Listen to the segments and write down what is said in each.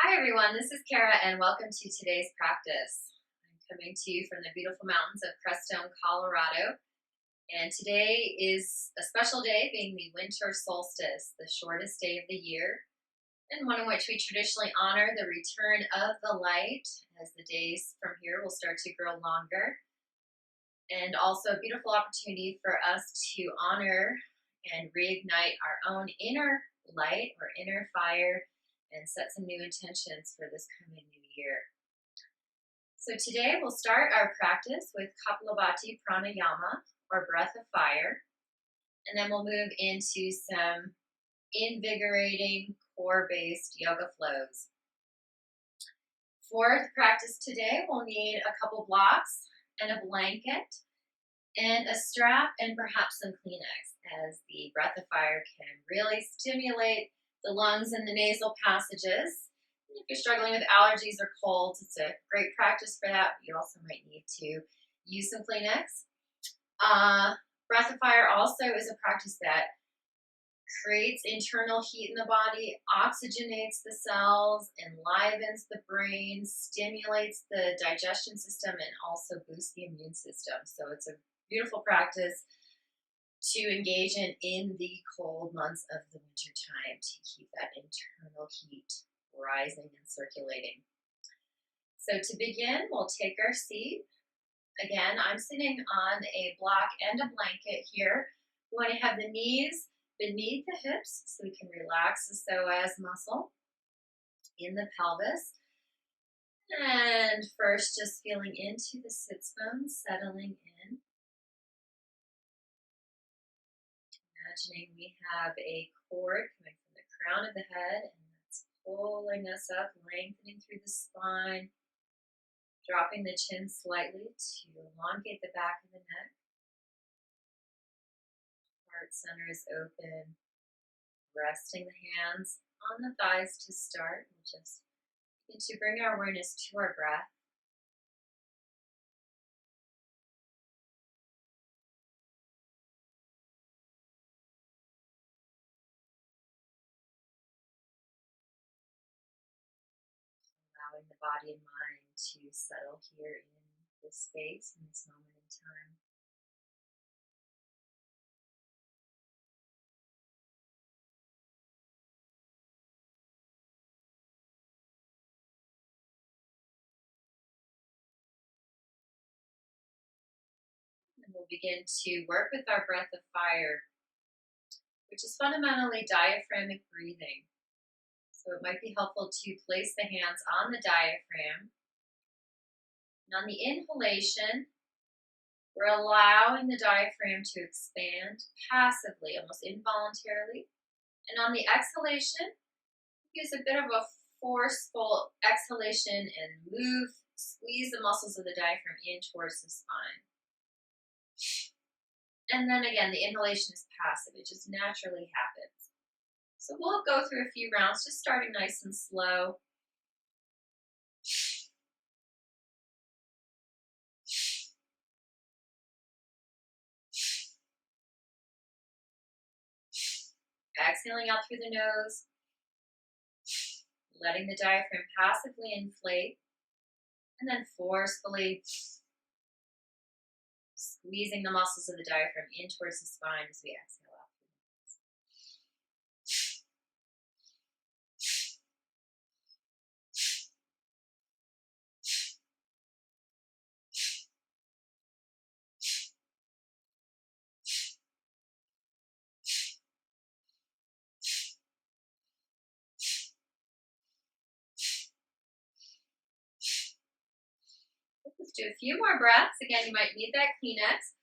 Hi everyone, this is Kara and welcome to today's practice. I'm coming to you from the beautiful mountains of Crestone, Colorado. And today is a special day, being the Winter Solstice, the shortest day of the year, and one in which we traditionally honor the return of the light as the days from here will start to grow longer. And also a beautiful opportunity for us to honor and reignite our own inner light or inner fire and set some new intentions for this coming new year. So today we'll start our practice with Kapalabhati Pranayama, or breath of fire, and then we'll move into some invigorating core-based yoga flows. For the practice today, we'll need a couple blocks and a blanket and a strap and perhaps some Kleenex, as the breath of fire can really stimulate the lungs and the nasal passages. If you're struggling with allergies or colds, it's a great practice for that, but you also might need to use some Kleenex. Breath of fire also is a practice that creates internal heat in the body, oxygenates the cells, enlivens the brain, stimulates the digestion system, and also boosts the immune system. So it's a beautiful practice to engage in the cold months of the winter time to keep that internal heat rising and circulating. So to begin, we'll take our seat. Again, I'm sitting on a block and a blanket here. We want to have the knees beneath the hips so we can relax the psoas muscle in the pelvis. And first, just feeling into the sits bones, settling in. Imagining we have a cord coming from the crown of the head, and that's pulling us up, lengthening through the spine, dropping the chin slightly to elongate the back of the neck. Heart center is open. Resting the hands on the thighs to start. We'll just begin to bring our awareness to our breath. Allowing the body and mind to settle here in this space, in this moment in time. And we'll begin to work with our breath of fire, which is fundamentally diaphragmic breathing. So it might be helpful to place the hands on the diaphragm. And on the inhalation, we're allowing the diaphragm to expand passively, almost involuntarily. And on the exhalation, use a bit of a forceful exhalation and squeeze the muscles of the diaphragm in towards the spine. And then again, the inhalation is passive. It just naturally happens. So we'll go through a few rounds, just starting nice and slow. Exhaling out through the nose. Letting the diaphragm passively inflate. And then forcefully squeezing the muscles of the diaphragm in towards the spine as we exhale out through the nose. Let's do a few more breaths. Again, you might need that Kleenex.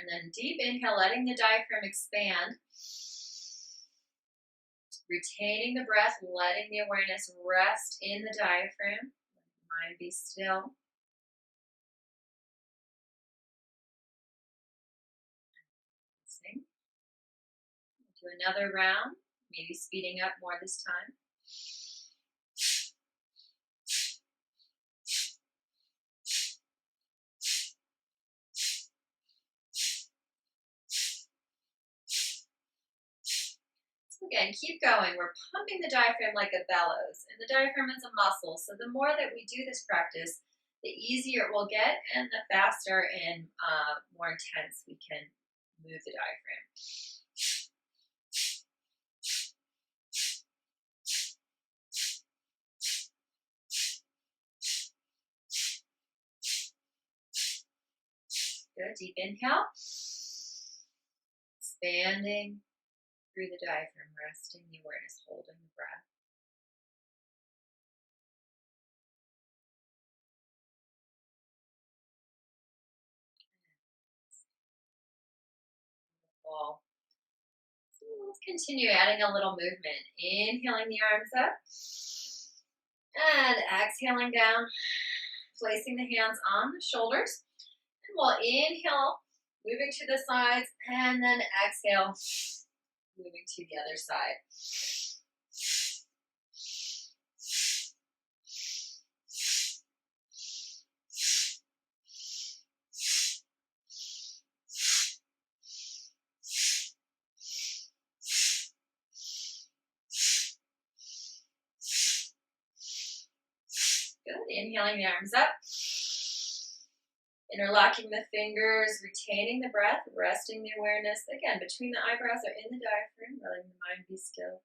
And then deep inhale, letting the diaphragm expand. Retaining the breath, letting the awareness rest in the diaphragm. Let the mind be still. Do another round, maybe speeding up more this time. Again, keep going. We're pumping the diaphragm like a bellows, and the diaphragm is a muscle. So the more that we do this practice, the easier it will get, and the faster and more intense we can move the diaphragm. Good. Deep inhale. Expanding through the diaphragm, resting the awareness, holding the breath. Beautiful. So let's continue adding a little movement. Inhaling the arms up. And exhaling down. Placing the hands on the shoulders. And we'll inhale, moving to the sides. And then exhale, moving to the other side. Good. Inhaling the arms up. Interlocking the fingers, retaining the breath, resting the awareness, again, between the eyebrows or in the diaphragm, letting the mind be still.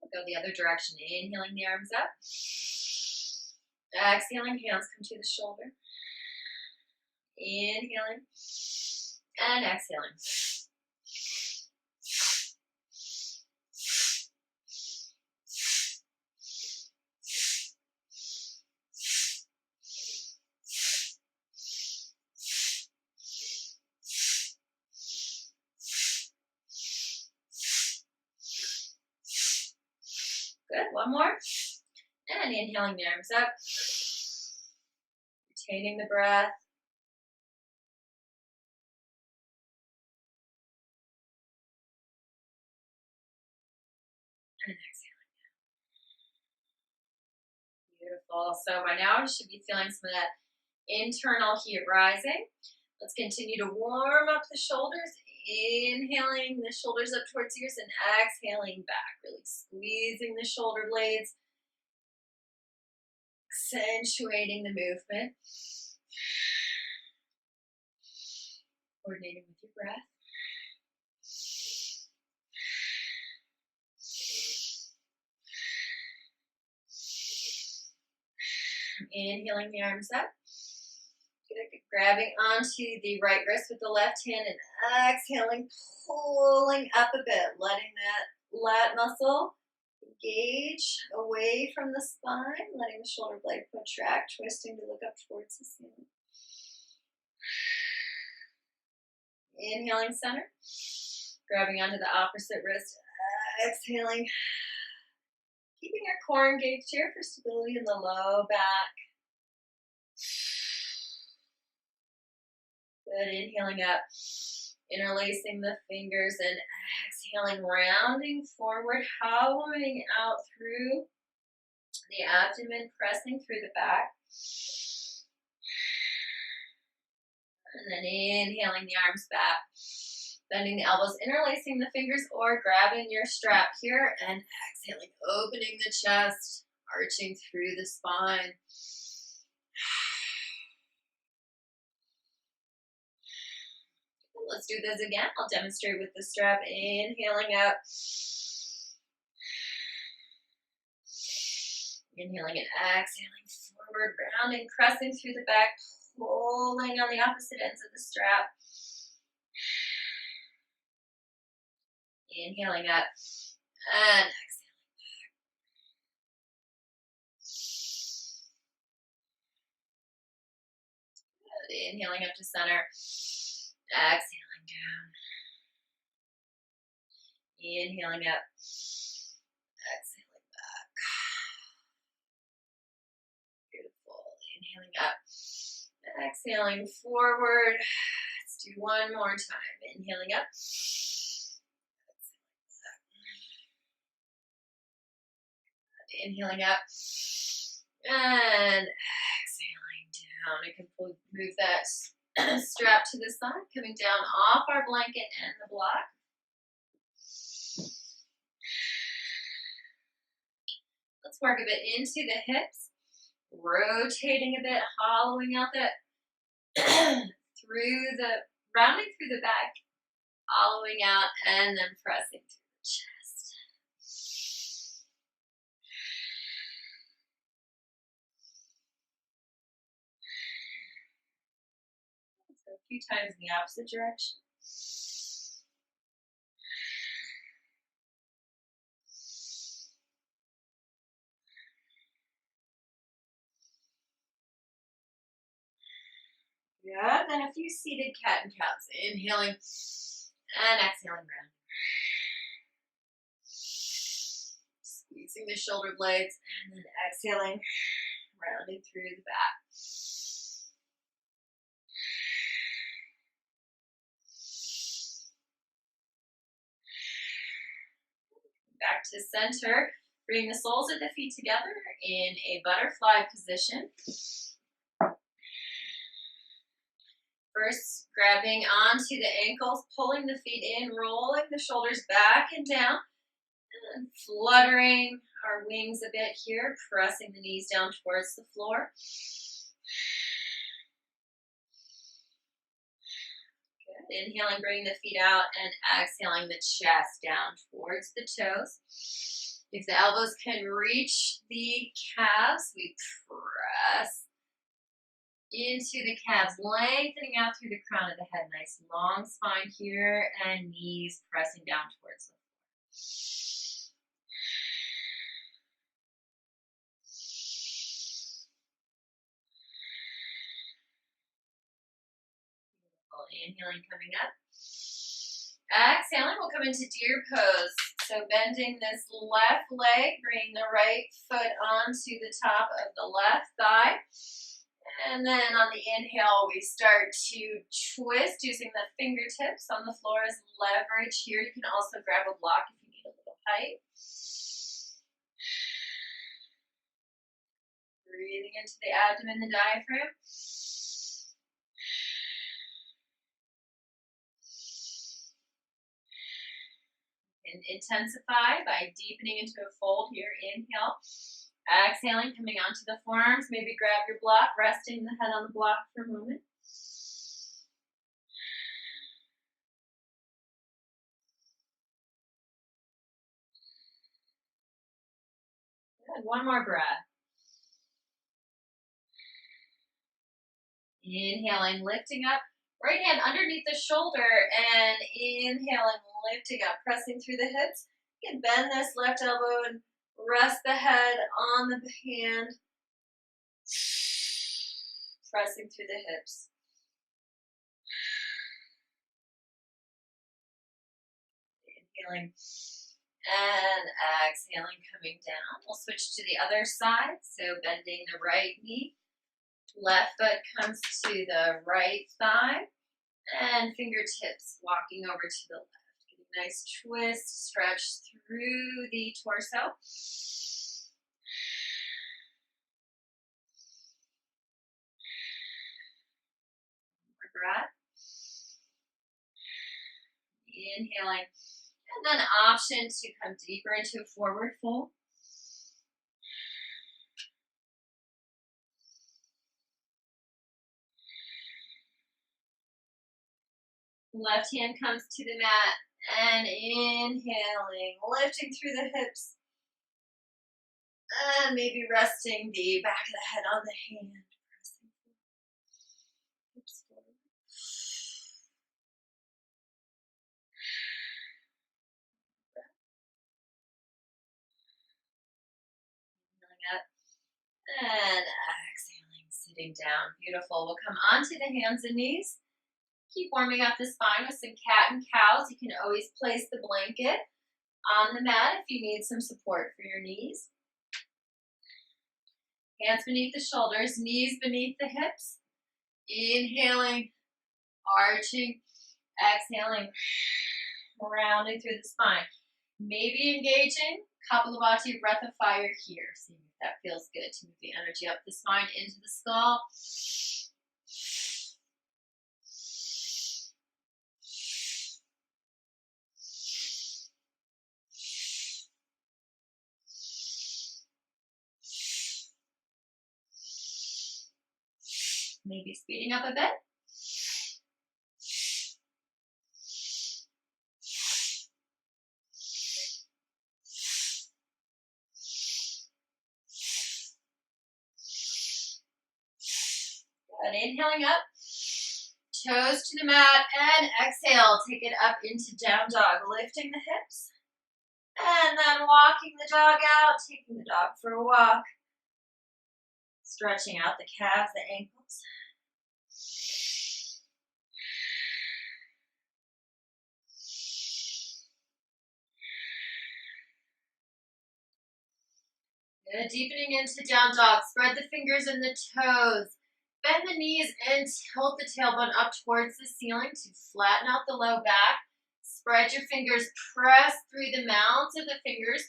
We'll go the other direction. Inhaling the arms up. Exhaling, hands come to the shoulder. Inhaling and exhaling. Good. One more. And inhaling the arms up. Retaining the breath. And exhaling. Beautiful. So by now you should be feeling some of that internal heat rising. Let's continue to warm up the shoulders. Inhaling the shoulders up towards the ears and exhaling back. Really squeezing the shoulder blades. Accentuating the movement. Coordinating with your breath. Inhaling the arms up. Good. Grabbing onto the right wrist with the left hand and exhaling, pulling up a bit, letting that lat muscle engage away from the spine, letting the shoulder blade contract, twisting to look up towards the ceiling. Inhaling center, grabbing onto the opposite wrist, exhaling, keeping your core engaged here for stability in the low back. Good. Inhaling up, interlacing the fingers and exhaling, rounding forward, hollowing out through the abdomen, pressing through the back. And then inhaling the arms back, bending the elbows, interlacing the fingers or grabbing your strap here and exhaling, opening the chest, arching through the spine. Let's do this again. I'll demonstrate with the strap. Inhaling up. Inhaling and exhaling forward, rounding, pressing through the back, pulling on the opposite ends of the strap. Inhaling up and exhaling back. Good. Inhaling up to center. Exhaling down. Inhaling up. Exhaling back. Beautiful. Inhaling up. Exhaling forward. Let's do one more time. Inhaling up. Exhaling back. Inhaling up. And exhaling down. I can move that strap to the side, coming down off our blanket and the block. Let's work a bit into the hips, rotating a bit, hollowing out that rounding through the back, hollowing out, and then pressing through the chest. Let's go a few times in the opposite direction. Good. Then a few seated cat and cows. Inhaling and exhaling round. Squeezing the shoulder blades and then exhaling, rounding through the back. Back to center. Bring the soles of the feet together in a butterfly position. First, grabbing onto the ankles, pulling the feet in, rolling the shoulders back and down, and fluttering our wings a bit here, pressing the knees down towards the floor. Good. Inhaling, bringing the feet out, and exhaling the chest down towards the toes. If the elbows can reach the calves, we press into the calves, lengthening out through the crown of the head. Nice long spine here, and knees pressing down towards the floor. Inhaling, coming up. Exhaling, we'll come into deer pose. So bending this left leg, bring the right foot onto the top of the left thigh. And then on the inhale, we start to twist using the fingertips on the floor as leverage here. You can also grab a block if you need a little height. Breathing into the abdomen, the diaphragm. And intensify by deepening into a fold here. Inhale. Exhaling, coming onto the forearms. Maybe grab your block, resting the head on the block for a moment. Good. One more breath. Inhaling, lifting up. Right hand underneath the shoulder and inhaling, lifting up, pressing through the hips. You can bend this left elbow and rest the head on the hand. Pressing through the hips. Inhaling and exhaling, coming down. We'll switch to the other side. So bending the right knee. Left foot comes to the right thigh. And fingertips walking over to the left. Getting a nice twist, stretch through the torso. More breath. Inhaling. And then option to come deeper into a forward fold. Left hand comes to the mat and inhaling, lifting through the hips. And maybe resting the back of the head on the hand. Pressing hips forward. Inhaling up and exhaling, sitting down. Beautiful. We'll come onto the hands and knees. Keep warming up the spine with some cat and cows. You can always place the blanket on the mat if you need some support for your knees. Hands beneath the shoulders, knees beneath the hips. Inhaling, arching, exhaling, rounding through the spine. Maybe engaging Kapalabhati, breath of fire here. So That feels good to move the energy up the spine into the skull. Maybe speeding up a bit. Good. Inhaling up, toes to the mat, and exhale. Take it up into down dog, lifting the hips. And then walking the dog out, taking the dog for a walk. Stretching out the calves, the ankles. Good. Deepening into down dog. Spread the fingers and the toes. Bend the knees and tilt the tailbone up towards the ceiling to flatten out the low back. Spread your fingers, press through the mounds of the fingers.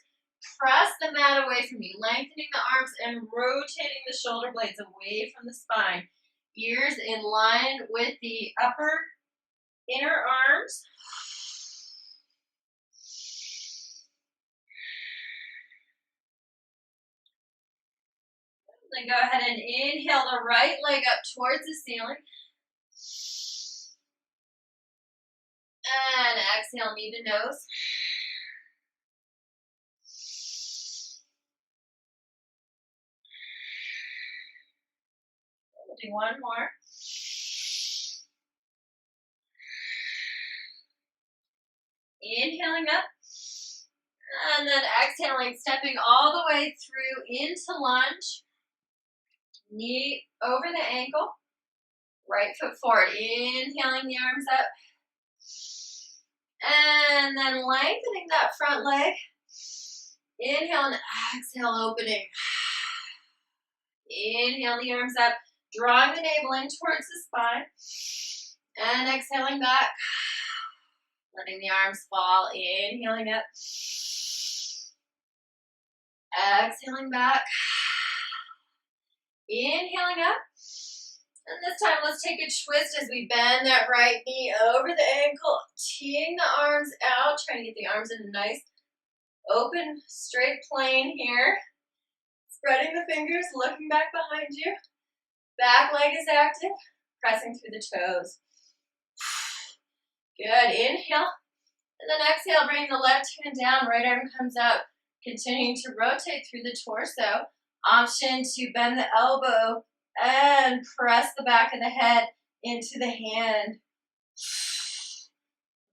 Press the mat away from you, lengthening the arms and rotating the shoulder blades away from the spine. Ears in line with the upper inner arms. Then go ahead and inhale the right leg up towards the ceiling. And exhale, knee to nose. We'll do one more. Inhaling up. And then exhaling, stepping all the way through into lunge. Knee over the ankle. Right foot forward. Inhaling the arms up. And then lengthening that front leg. Inhale and exhale, opening. Inhale the arms up, drawing the navel in towards the spine. And exhaling back. Letting the arms fall. Inhaling up. Exhaling back. Inhaling up. And this time, let's take a twist as we bend that right knee over the ankle, teeing the arms out, trying to get the arms in a nice, open, straight plane here. Spreading the fingers, looking back behind you. Back leg is active, pressing through the toes. Good, inhale. And then exhale, bring the left hand down, right arm comes up. Continuing to rotate through the torso. Option to bend the elbow and press the back of the head into the hand.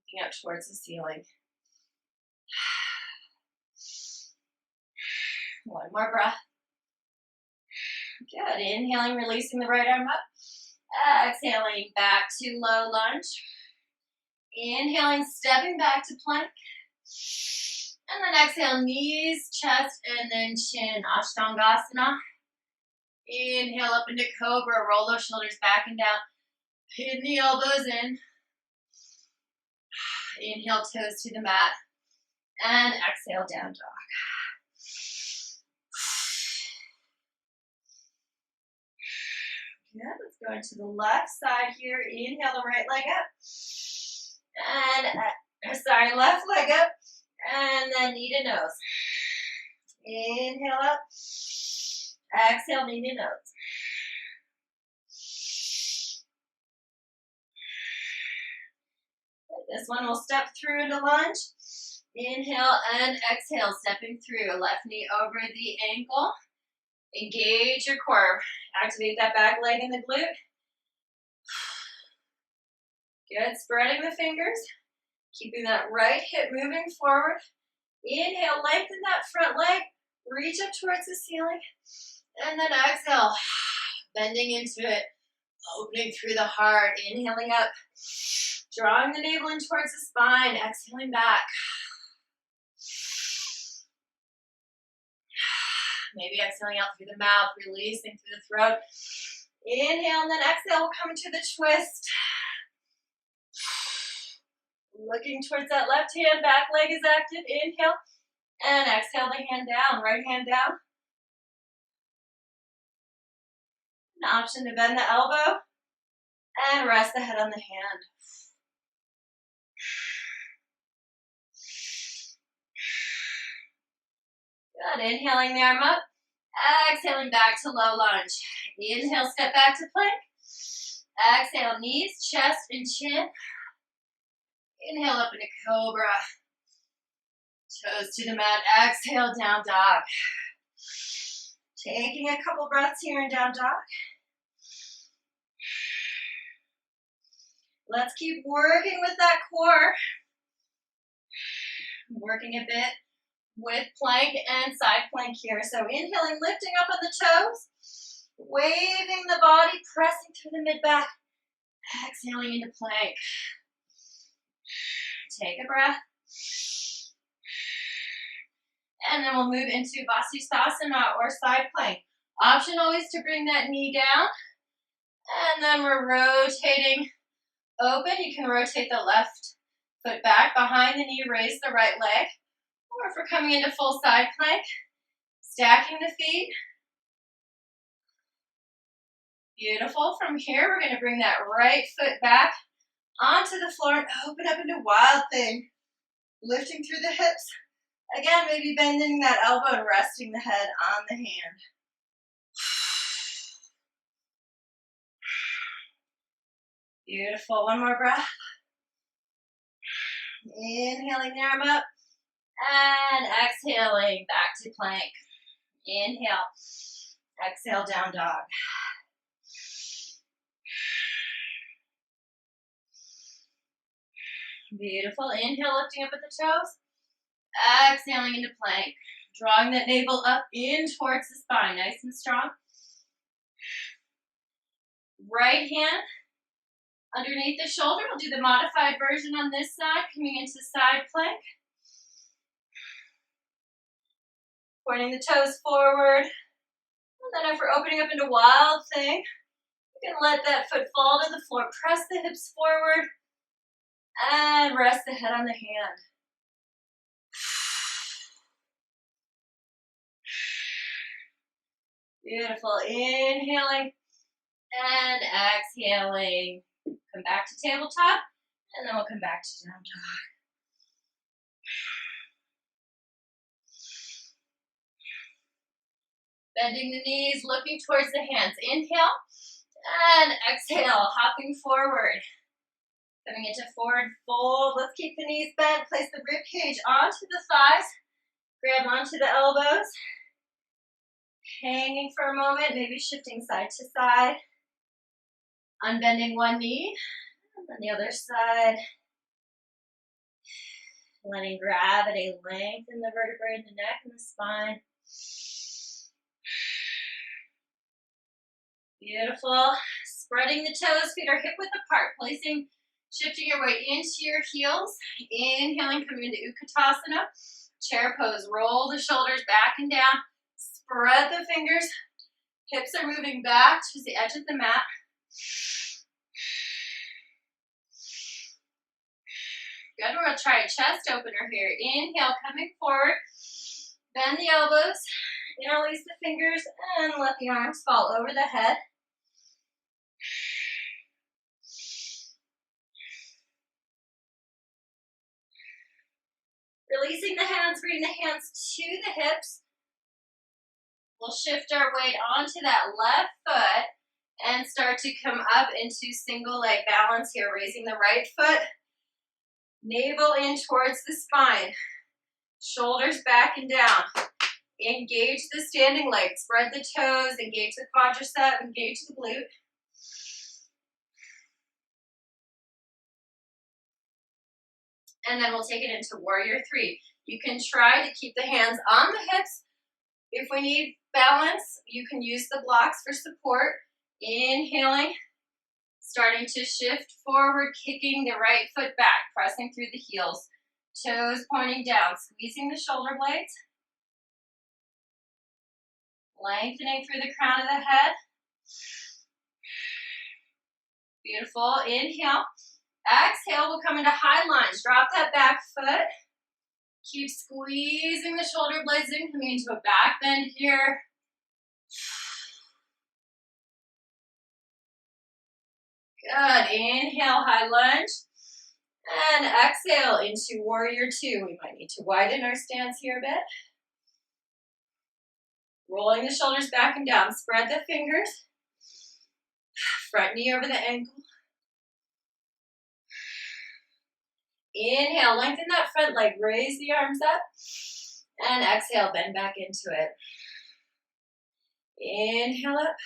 Looking up towards the ceiling. One more breath. Good. Inhaling, releasing the right arm up. Exhaling back to low lunge. Inhaling, stepping back to plank. And then exhale, knees, chest, and then chin. Ashtangasana. Inhale up into cobra. Roll those shoulders back and down. Pin the elbows in. Inhale, toes to the mat. And exhale, down dog. Good. Let's go into the left side here. Inhale the right leg up. And, left leg up. And then knee to nose. Inhale up. Exhale, knee to nose. This one we'll step through into lunge. Inhale and exhale, stepping through. Left knee over the ankle. Engage your core. Activate that back leg in the glute. Good. Spreading the fingers. Keeping that right hip moving forward. Inhale, lengthen that front leg. Reach up towards the ceiling. And then exhale. Bending into it. Opening through the heart. Inhaling up. Drawing the navel in towards the spine. Exhaling back. Maybe exhaling out through the mouth. Releasing through the throat. Inhale and then exhale. We'll come into the twist. Looking towards that left hand, back leg is active. Inhale and exhale the hand down, right hand down. An option to bend the elbow and rest the head on the hand. Good. Inhaling the arm up. Exhaling back to low lunge. Inhale, step back to plank. Exhale, knees, chest, and chin. Inhale up into cobra. Toes to the mat. Exhale, down dog. Taking a couple breaths here in down dog. Let's keep working with that core. Working a bit with plank and side plank here. So inhaling, lifting up on the toes. Waving the body, pressing through the mid-back. Exhaling into plank. Take a breath. And then we'll move into Vasisthasana or side plank. Option always to bring that knee down. And then we're rotating open. You can rotate the left foot back behind the knee, raise the right leg. Or if we're coming into full side plank, stacking the feet. Beautiful. From here, we're going to bring that right foot back onto the floor and open up into wild thing. Lifting through the hips. Again, maybe bending that elbow and resting the head on the hand. Beautiful. One more breath. Inhaling the arm up. And exhaling back to plank. Inhale. Exhale, down dog. Beautiful. Inhale, lifting up at the toes. Exhaling into plank. Drawing that navel up in towards the spine. Nice and strong. Right hand underneath the shoulder. We'll do the modified version on this side. Coming into side plank. Pointing the toes forward. And then if we're opening up into wild thing, you can let that foot fall to the floor. Press the hips forward. And rest the head on the hand. Beautiful. Inhaling and exhaling. Come back to tabletop, and then we'll come back to down dog. Bending the knees, looking towards the hands. Inhale and exhale, hopping forward. Coming into forward fold. Let's keep the knees bent. Place the rib cage onto the thighs. Grab onto the elbows. Hanging for a moment, maybe shifting side to side. Unbending one knee. And then the other side. Letting gravity lengthen the vertebrae in the neck and the spine. Beautiful. Spreading the toes, feet are hip width apart. Shifting your weight into your heels. Inhaling, coming into Utkatasana. Chair pose. Roll the shoulders back and down. Spread the fingers. Hips are moving back towards the edge of the mat. Good. We're going to try a chest opener here. Inhale, coming forward. Bend the elbows. Interlace the fingers and let the arms fall over the head. Releasing the hands, bring the hands to the hips. We'll shift our weight onto that left foot and start to come up into single leg balance here. Raising the right foot, navel in towards the spine. Shoulders back and down. Engage the standing leg. Spread the toes, engage the quadricep, engage the glute. And then we'll take it into warrior three. You can try to keep the hands on the hips. If we need balance, you can use the blocks for support. Inhaling, starting to shift forward, kicking the right foot back, pressing through the heels. Toes pointing down, squeezing the shoulder blades. Lengthening through the crown of the head. Beautiful. Inhale. Exhale, we'll come into high lunge. Drop that back foot. Keep squeezing the shoulder blades in, coming into a back bend here. Good. Inhale, high lunge. And exhale into warrior two. We might need to widen our stance here a bit. Rolling the shoulders back and down. Spread the fingers. Front knee over the ankle. Inhale, lengthen that front leg. Raise the arms up. And exhale, bend back into it. Inhale up.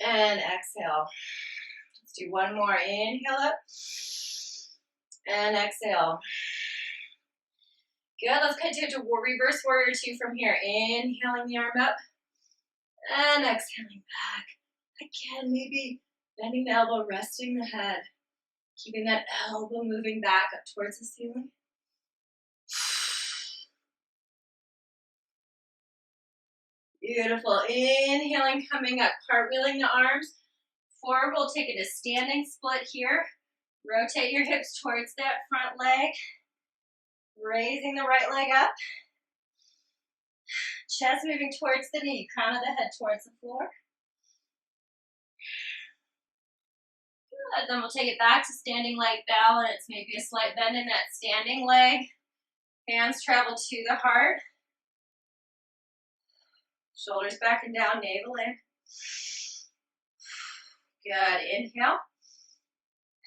And exhale. Let's do one more. Inhale up. And exhale. Good. Let's continue to reverse warrior two from here. Inhaling the arm up. And exhaling back. Again, maybe bending the elbow, resting the head. Keeping that elbow moving back up towards the ceiling. Beautiful. Inhaling, coming up, cartwheeling the arms. Forward, we'll take it a standing split here. Rotate your hips towards that front leg. Raising the right leg up. Chest moving towards the knee, crown of the head towards the floor. Good. Then we'll take it back to standing leg balance. Maybe a slight bend in that standing leg. Hands travel to the heart. Shoulders back and down, navel in. Good. Inhale.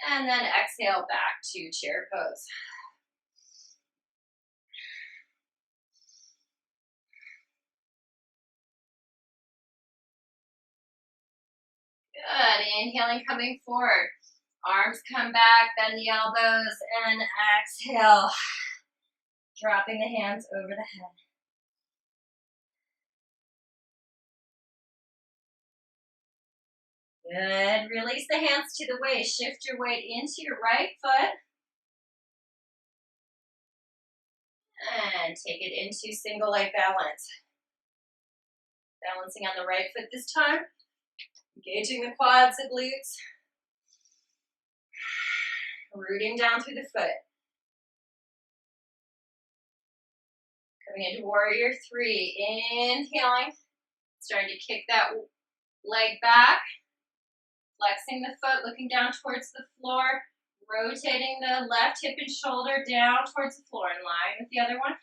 And then exhale back to chair pose. Good. Inhaling, coming forward. Arms come back, bend the elbows, and exhale. Dropping the hands over the head. Good. Release the hands to the waist. Shift your weight into your right foot. And take it into single leg balance. Balancing on the right foot this time. Engaging the quads, the glutes. Rooting down through the foot. Coming into warrior three. Inhaling. Starting to kick that leg back. Flexing the foot, looking down towards the floor. Rotating the left hip and shoulder down towards the floor in line with the other one.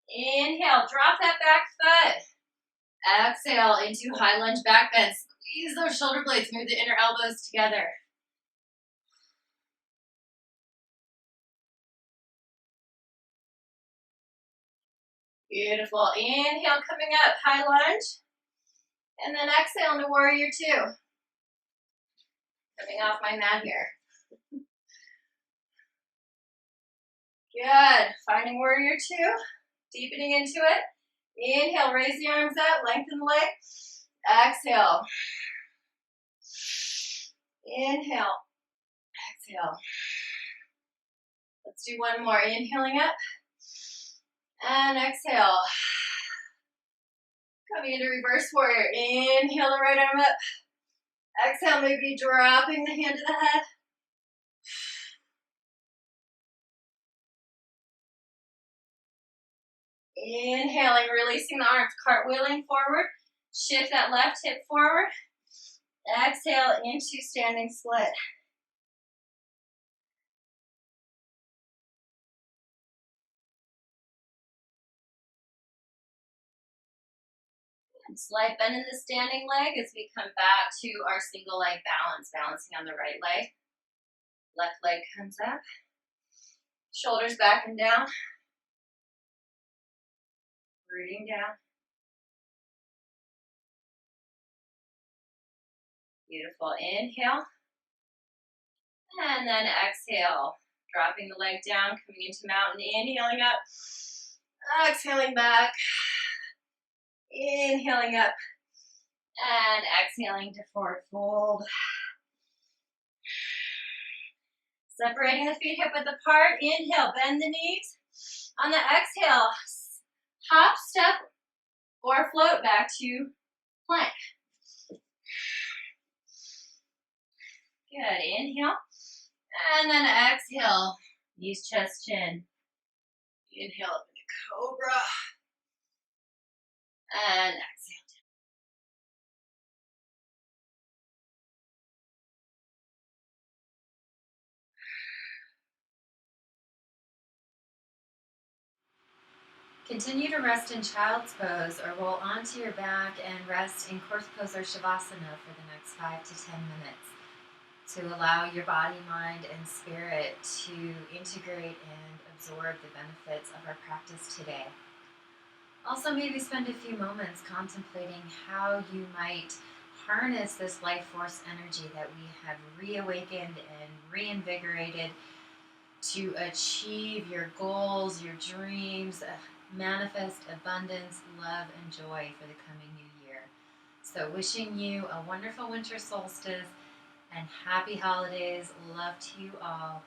Inhale, drop that back foot. Exhale into high lunge back bend. Squeeze those shoulder blades, move the inner elbows together. Beautiful. Inhale, coming up, high lunge. And then exhale into warrior two. Coming off my mat here. Good. Finding warrior two. Deepening into it. Inhale, raise the arms up, lengthen the leg. Exhale. Inhale. Exhale. Let's do one more. Inhaling up. And exhale. Coming into reverse warrior. Inhale the right arm up. Exhale, maybe dropping the hand to the head. Inhaling, releasing the arms, cartwheeling forward. Shift that left hip forward. Exhale into standing split. Slight bend in the standing leg as we come back to our single leg balance, balancing on the right leg. Left leg comes up. Shoulders back and down. Rooting down. Beautiful. Inhale. And then exhale. Dropping the leg down, coming into mountain. Inhaling up. Exhaling back. Inhaling up. And exhaling to forward fold. Separating the feet hip width apart. Inhale, bend the knees. On the exhale, hop, step, or float back to plank. Good. Inhale. And then exhale. Knees, chest, chin. Inhale up into cobra. And exhale. Continue to rest in child's pose or roll onto your back and rest in corpse pose or shavasana for the next 5 to 10 minutes to allow your body, mind, and spirit to integrate and absorb the benefits of our practice today. Also, maybe spend a few moments contemplating how you might harness this life force energy that we have reawakened and reinvigorated to achieve your goals, your dreams, manifest abundance, love, and joy for the coming new year. So, wishing you a wonderful winter solstice and happy holidays. Love to you all.